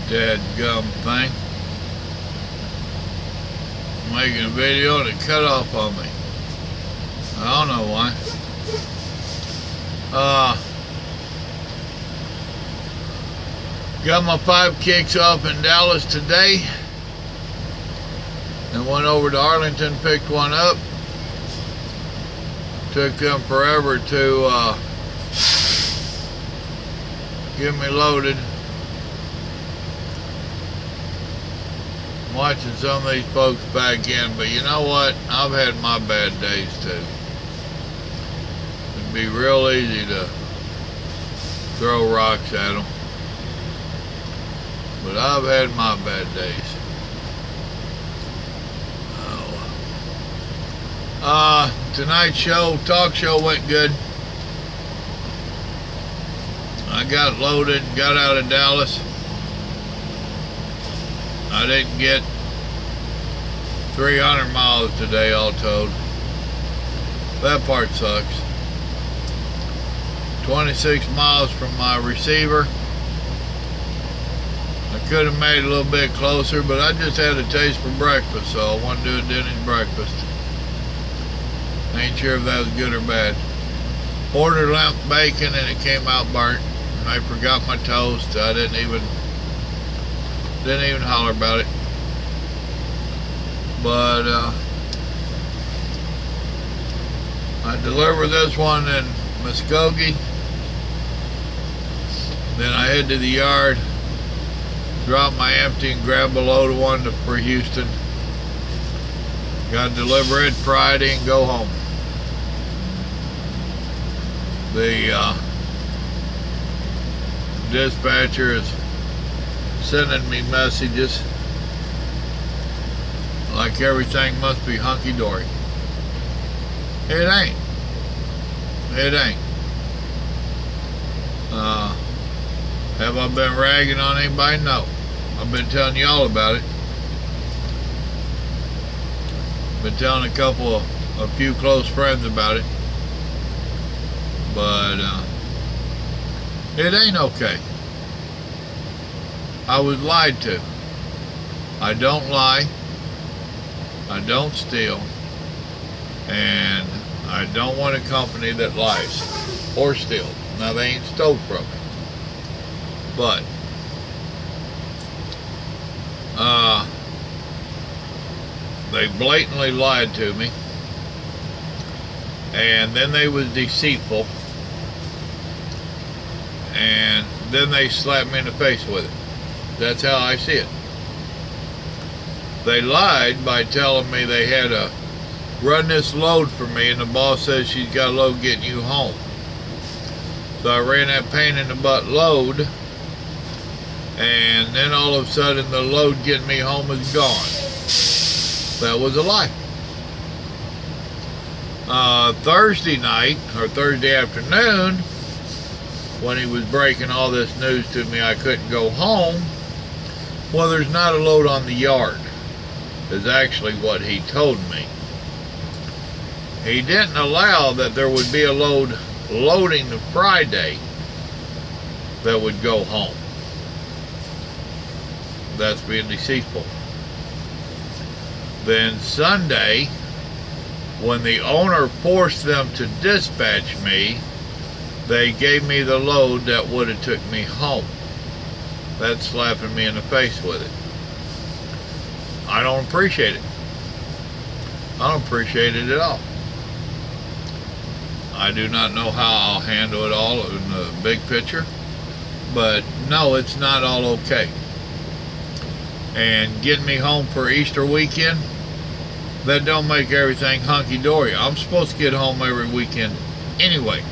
Dadgum thing. Making a video and it cut off on me. I don't know why. Got my pipe kicks off in Dallas today. And went over to Arlington, picked one up. Took them forever to get me loaded. Watching some of these folks back in, but you know what? I've had my bad days too. It'd be real easy to throw rocks at them, but I've had my bad days. Tonight's show, talk show went good. I got loaded, got out of Dallas. I didn't get 300 miles today all told. That part sucks. 26 miles from my receiver. I could have made it a little bit closer, but I just had a taste for breakfast, so I wanted to do a Denny's breakfast. Ain't sure if that was good or bad. Ordered lamb bacon and it came out burnt. I forgot my toast. I didn't even holler about it. But I delivered this one in Muskogee. Then I head to the yard, drop my empty and grab a load of one for Houston. Got to deliver it Friday and go home. The dispatcher is sending me messages like everything must be hunky-dory. It ain't. It ain't. Have I been ragging on anybody? No. I've been telling y'all about it. Been telling a few close friends about it. But it ain't okay. I was lied to. I don't lie. I don't steal. And I don't want a company that lies or steals. Now, they ain't stole from me. But they blatantly lied to me. And then they was deceitful. And then they slapped me in the face with it. That's how I see it. They lied by telling me they had to run this load for me, and the boss says she's got a load getting you home. So I ran that pain in the butt load, and then all of a sudden the load getting me home is gone. That was a lie. Thursday night, or Thursday afternoon, when he was breaking all this news to me I couldn't go home, well, there's not a load on the yard, is actually what he told me. He didn't allow that there would be a load loading the Friday that would go home. That's being deceitful. Then Sunday, when the owner forced them to dispatch me, they gave me the load that would have took me home. That's slapping me in the face with it. I don't appreciate it. I don't appreciate it at all. I do not know how I'll handle it all in the big picture, but no, it's not all okay. And getting me home for Easter weekend, that don't make everything hunky-dory. I'm supposed to get home every weekend anyway.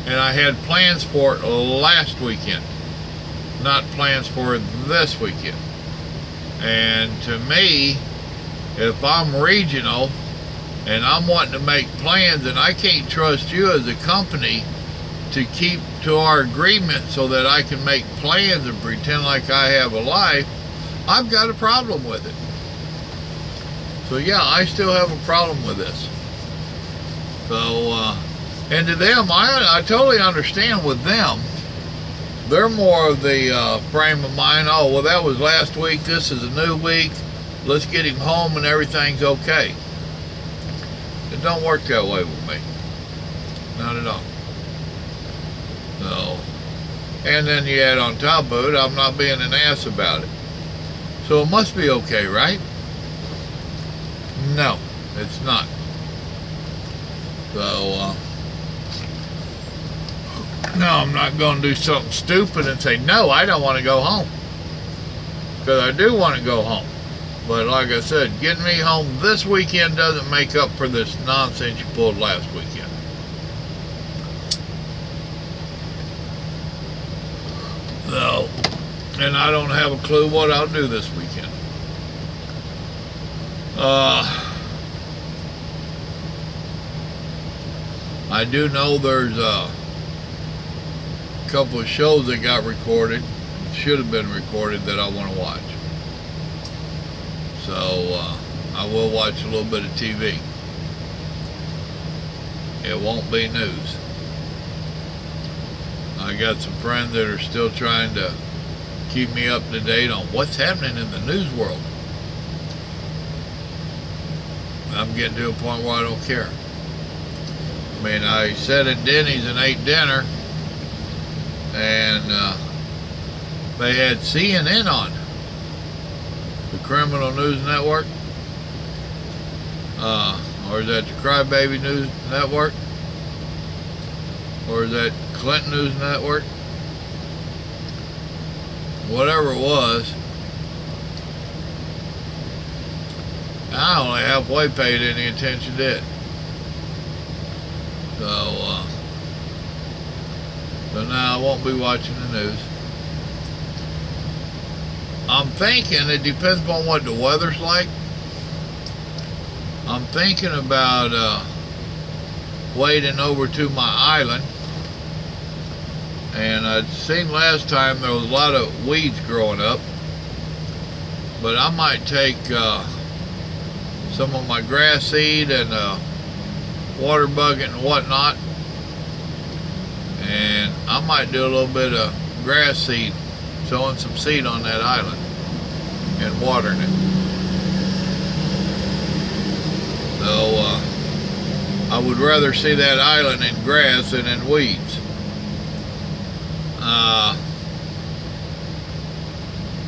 And I had plans for it last weekend, not plans for this weekend. And to me, if I'm regional and I'm wanting to make plans, and I can't trust you as a company to keep to our agreement so that I can make plans and pretend like I have a life, I've got a problem with it. So yeah, I still have a problem with this. So, and to them, I totally understand with them. They're more of the frame of mind, oh, well, that was last week, this is a new week, let's get him home and everything's okay. It don't work that way with me. Not at all. So, and then you add on top of it, I'm not being an ass about it. So it must be okay, right? No, it's not. So, no, I'm not going to do something stupid and say, no, I don't want to go home. Because I do want to go home. But like I said, getting me home this weekend doesn't make up for this nonsense you pulled last weekend. So, and I don't have a clue what I'll do this weekend. I do know there's a couple of shows that got recorded, should have been recorded, that I want to watch. So I will watch a little bit of TV. It won't be news. I got some friends that are still trying to keep me up to date on what's happening in the news world. I'm getting to a point where I don't care. I mean, I sat at Denny's and ate dinner, and they had CNN on, the Criminal News Network, or is that the Crybaby News Network, or is that Clinton News Network? Whatever it was, I only halfway paid any attention to it. So now I won't be watching the news. I'm thinking, it depends upon what the weather's like. I'm thinking about wading over to my island. And I'd seen last time there was a lot of weeds growing up. But I might take some of my grass seed and water bucket and whatnot, and I might do a little bit of grass seed, sowing some seed on that island and watering it. So I would rather see that island in grass than in weeds.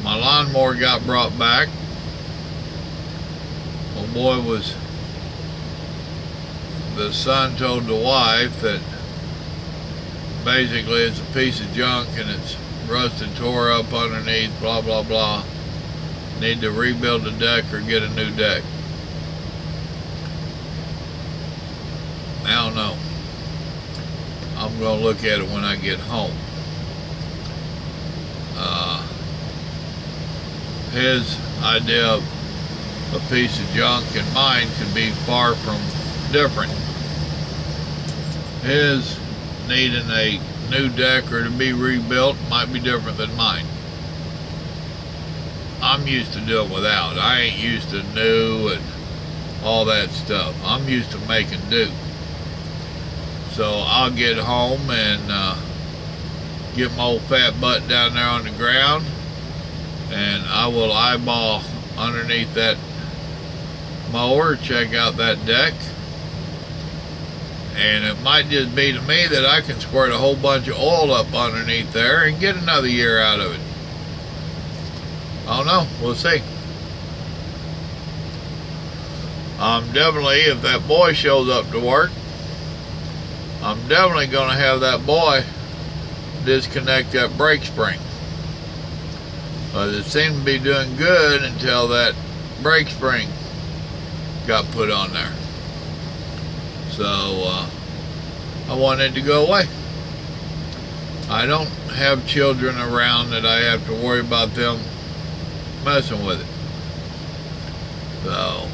My lawnmower got brought back. Oh boy, was the son told the wife that basically it's a piece of junk and it's rusted, tore up underneath, blah blah blah. Need to rebuild the deck or get a new deck. I don't know. I'm gonna look at it when I get home. His idea of a piece of junk and mine could be far from different. His needing a new deck or to be rebuilt might be different than mine. I'm used to doing without. I ain't used to new and all that stuff. I'm used to making do. So I'll get home and get my old fat butt down there on the ground, and I will eyeball underneath that mower, check out that deck, and it might just be to me that I can squirt a whole bunch of oil up underneath there and get another year out of it. I don't know, we'll see. Definitely, if that boy shows up to work, I'm definitely going to have that boy disconnect that brake spring. But it seemed to be doing good until that brake spring got put on there. So I want it to go away. I don't have children around that I have to worry about them messing with it. So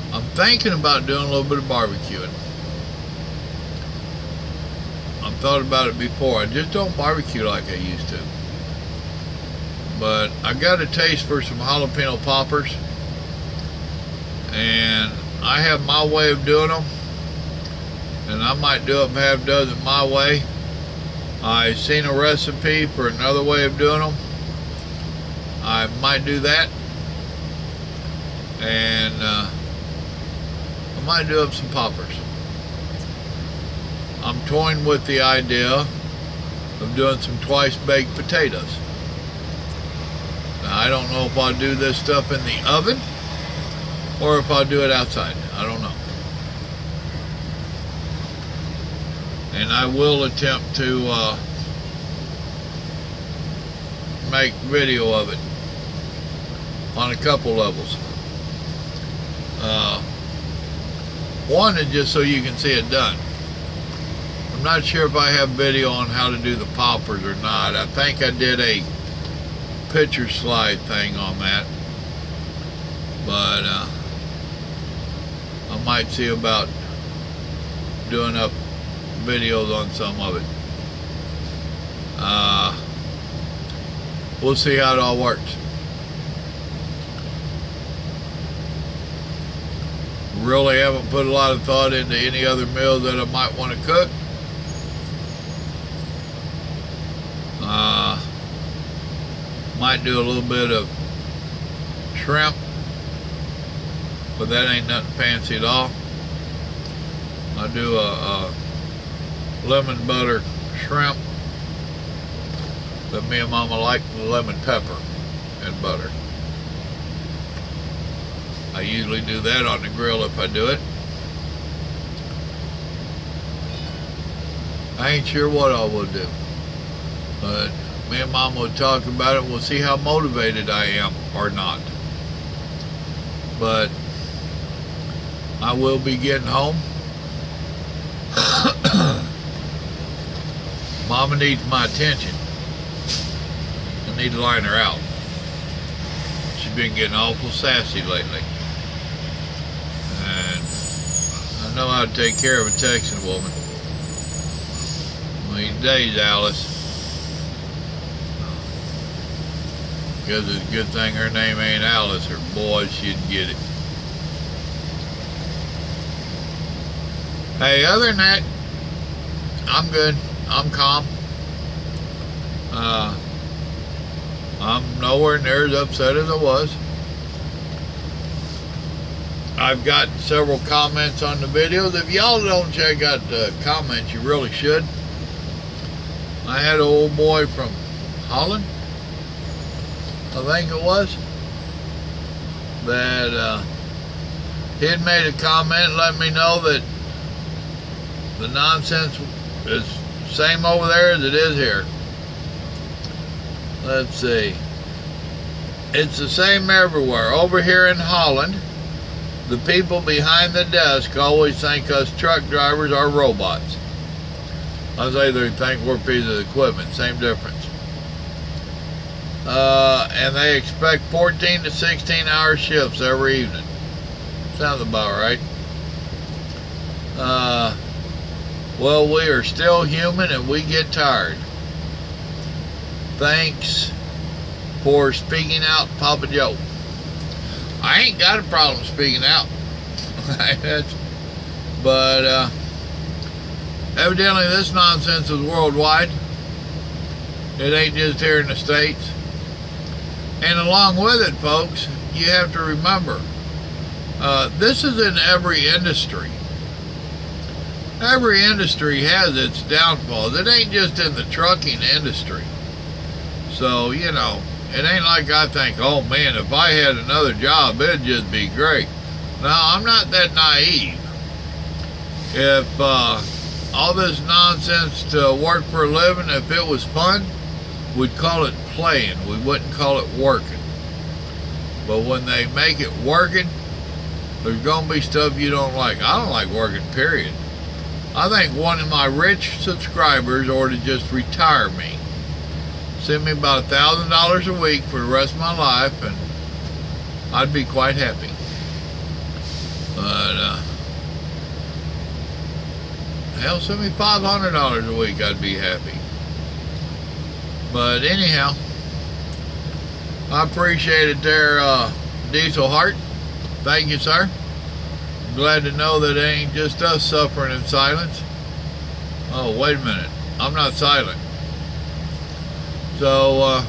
I'm thinking about doing a little bit of barbecuing. I've thought about it before. I just don't barbecue like I used to. But I got a taste for some jalapeno poppers, and I have my way of doing them, and I might do it half dozen my way. I seen a recipe for another way of doing them. I might do that, and I might do up some poppers. I'm toying with the idea of doing some twice baked potatoes. Now, I don't know if I'll do this stuff in the oven or if I'll do it outside. I don't know. And I will attempt to make video of it on a couple levels. One is just so you can see it done. I'm not sure if I have video on how to do the poppers or not. I think I did a picture slide thing on that, but I might see about doing up videos on some of it. We'll see how it all works. Really haven't put a lot of thought into any other meal that I might want to cook. Might do a little bit of shrimp, but that ain't nothing fancy at all. I do a lemon butter shrimp, but me and Mama like the lemon pepper and butter. I usually do that on the grill if I do it. I ain't sure what I will do, but me and Mom will talk about it. We'll see how motivated I am or not. But I will be getting home. Mama needs my attention. I need to line her out. She's been getting awful sassy lately. And I know how to take care of a Texan woman. These days, Alice. Because it's a good thing her name ain't Alice, or boy, she'd get it. Hey, other than that, I'm good. I'm calm. I'm nowhere near as upset as I was. I've got several comments on the videos. If y'all don't check out the comments, you really should. I had an old boy from Holland, I think it was, that he had made a comment and let me know that the nonsense is the same over there as it is here. Let's see. It's the same everywhere. Over here in Holland, the people behind the desk always think us truck drivers are robots. I say they think we're pieces of equipment. Same difference. And they expect 14 to 16 hour shifts every evening. Sounds about right. Well, we are still human and we get tired. Thanks for speaking out, Papa Joe. I ain't got a problem speaking out. But evidently this nonsense is worldwide. It ain't just here in the States. And along with it, folks, you have to remember, this is in every industry. Every industry has its downfalls. It ain't just in the trucking industry. So, you know, it ain't like I think, oh man, if I had another job, it'd just be great. No, I'm not that naive. If all this nonsense to work for a living, if it was fun, we'd call it playing. We wouldn't call it working. But when they make it working, there's going to be stuff you don't like. I don't like working, period. I think one of my rich subscribers ought to just retire me. Send me about $1,000 a week for the rest of my life, and I'd be quite happy. But, hell, send me $500 a week, I'd be happy. But anyhow, I appreciate it there, Diesel Heart. Thank you, sir. glad to know that it ain't just us suffering in silence. Oh, wait a minute. I'm not silent. So,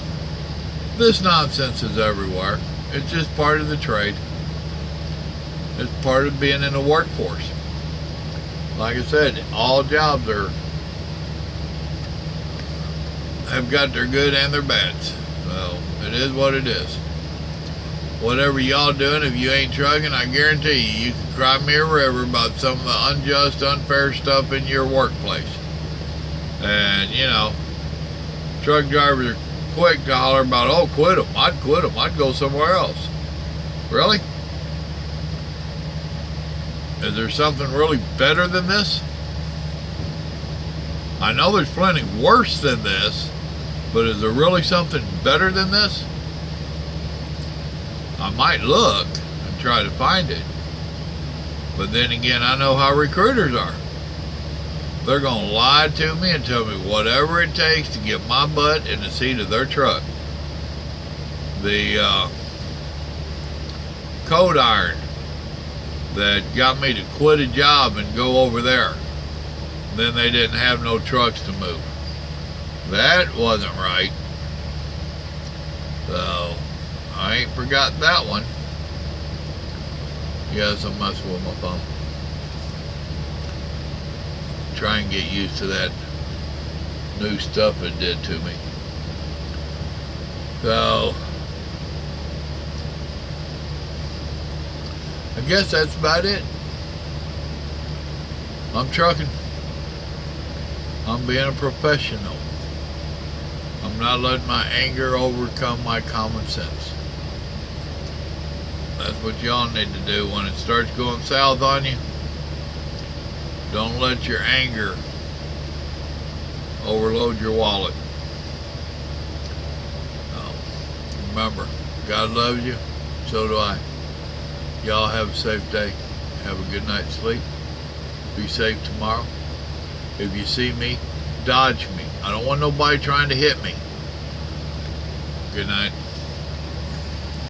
this nonsense is everywhere. It's just part of the trade. It's part of being in the workforce. Like I said, all jobs have got their good and their bads. So, it is what it is. Whatever y'all doing, if you ain't trucking, I guarantee you can cry me a river about some of the unjust, unfair stuff in your workplace. And, you know, truck drivers are quick to holler about, oh, quit them. I'd quit them. I'd go somewhere else. Really? Is there something really better than this? I know there's plenty worse than this, but is there really something better than this? I might look and try to find it. But then again, I know how recruiters are. They're going to lie to me and tell me whatever it takes to get my butt in the seat of their truck. The code iron that got me to quit a job and go over there. Then they didn't have no trucks to move. That wasn't right. So, I ain't forgot that one. Yes, I'm messing with my phone. Try and get used to that new stuff it did to me. So, I guess that's about it. I'm trucking. I'm being a professional. I'm not letting my anger overcome my common sense. That's what y'all need to do when it starts going south on you. Don't let your anger overload your wallet. Remember, God loves you, so do I. Y'all have a safe day. Have a good night's sleep. Be safe tomorrow. If you see me, dodge me. I don't want nobody trying to hit me. Good night.